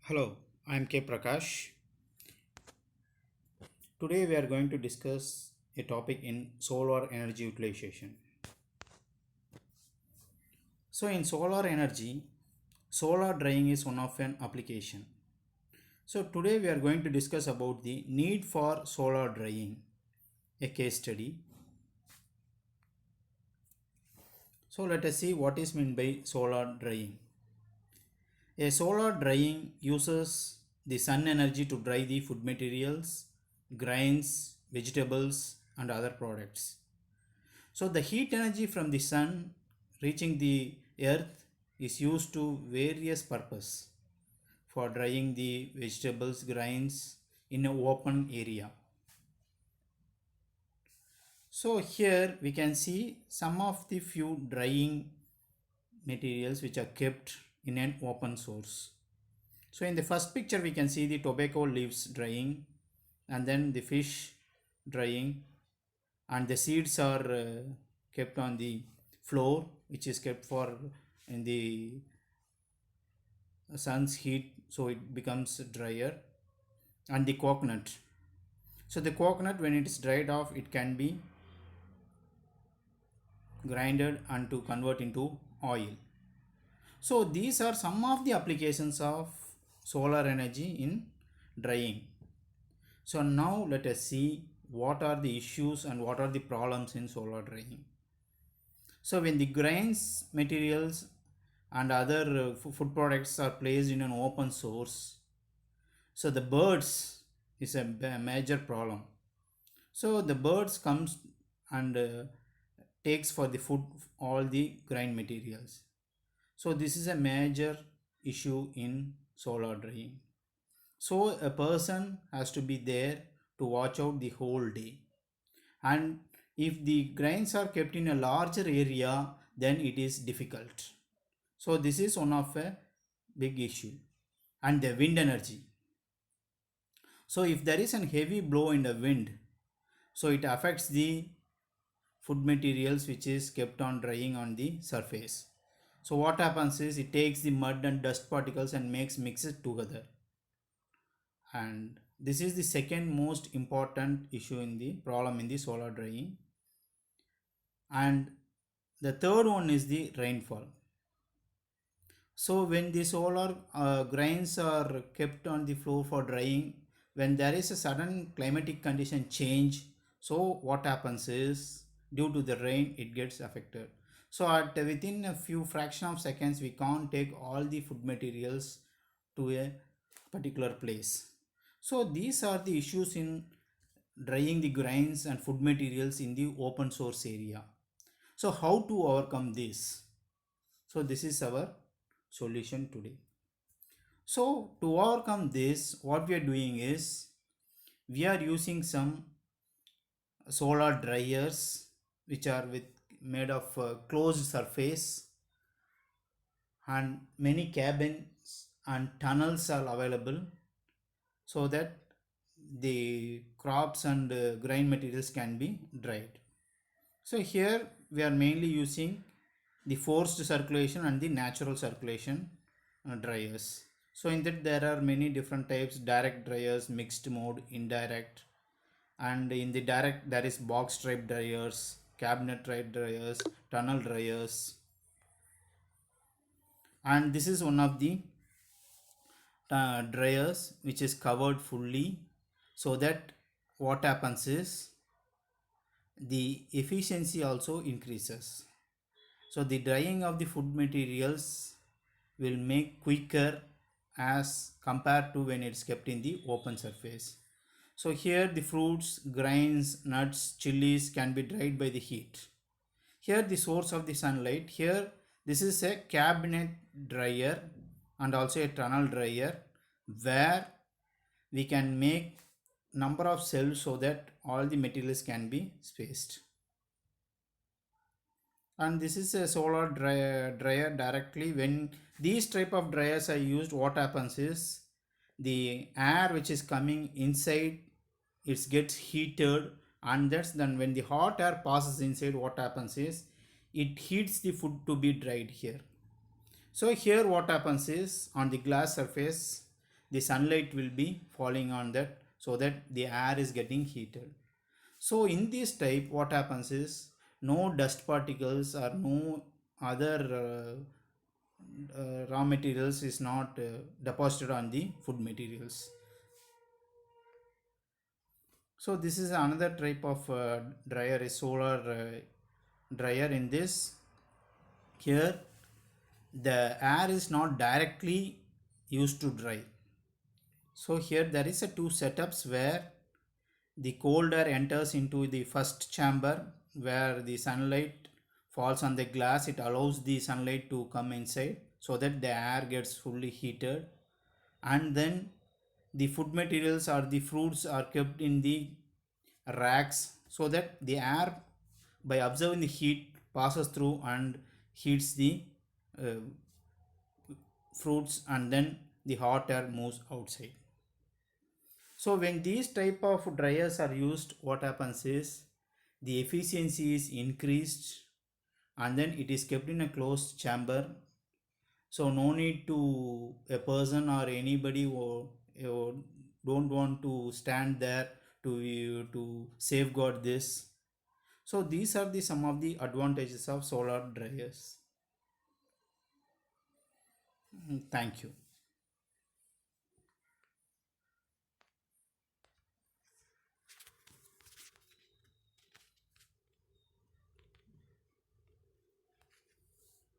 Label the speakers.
Speaker 1: Hello, I am K. Prakash. Today we are going to discuss a topic in solar energy utilization. So in solar energy, solar drying is one of an application. So today we are going to discuss about the need for solar drying, a case study. So let us see what is meant by solar drying. A solar drying uses the sun energy to dry the food materials, grains, vegetables and other products. So the heat energy from the sun reaching the earth is used to various purpose for drying the vegetables grains in an open area. So here we can see some of the few drying materials which are kept in an open source. So in the first picture we can see the tobacco leaves drying and then the fish drying and the seeds are kept on the floor which is kept for in the sun's heat so it becomes drier and the coconut, so the coconut when it is dried off it can be grinded and to convert into oil. So these are some of the applications of solar energy in drying. So now let us see what are the issues and what are the problems in solar drying. So when the grains, materials and other food products are placed in an open source, so the birds is a major problem. So the birds comes and takes for the food all the grain materials. So this is a major issue in solar drying. So a person has to be there to watch out the whole day, and if the grains are kept in a larger area then it is difficult. So this is one of a big issue. And the wind energy, so if there is a heavy blow in the wind, so it affects the food materials which is kept on drying on the surface. So what happens is it takes the mud and dust particles and makes mix it together, and this is the second most important issue in the problem in the solar drying. And the third one is the rainfall. So when the solar grains are kept on the floor for drying, when there is a sudden climatic condition change, so what happens is due to the rain it gets affected. So at within a few fraction of seconds we can't take all the food materials to a particular place. So these are the issues in drying the grains and food materials in the open source area. So how to overcome this? So this is our solution today. So to overcome this, what we are doing is we are using some solar dryers which are with made of closed surface, and many cabins and tunnels are available so that the crops and grain materials can be dried. So here we are mainly using the forced circulation and the natural circulation dryers. So in that there are many different types: direct dryers, mixed mode, indirect, and in the direct there is box stripe dryers, cabinet type dryers, tunnel dryers, and this is one of the dryers which is covered fully, so that what happens is the efficiency also increases. So the drying of the food materials will make quicker as compared to when it's kept in the open surface. So here the fruits, grains, nuts, chilies can be dried by the heat. Here the source of the sunlight. Here this is a cabinet dryer and also a tunnel dryer where we can make number of cells so that all the materials can be spaced. And this is a solar dryer directly. When these type of dryers are used, what happens is the air which is coming inside it gets heated, and that's then when the hot air passes inside, what happens is it heats the food to be dried here. So here what happens is on the glass surface the sunlight will be falling on that, so that the air is getting heated. So in this type, what happens is no dust particles or no other raw materials is not deposited on the food materials. So this is another type of dryer, is solar dryer. In this, here the air is not directly used to dry. So here there is a two setups where the cold air enters into the first chamber where the sunlight falls on the glass. It allows the sunlight to come inside so that the air gets fully heated, and then the food materials or the fruits are kept in the racks so that the air, by observing the heat, passes through and heats the uh, fruits, and then the hot air moves outside. So when these type of dryers are used, what happens is the efficiency is increased, and then it is kept in a closed chamber. So no need to a person or anybody who don't want to stand there to safeguard this. So these are the some of the advantages of solar dryers. Thank you.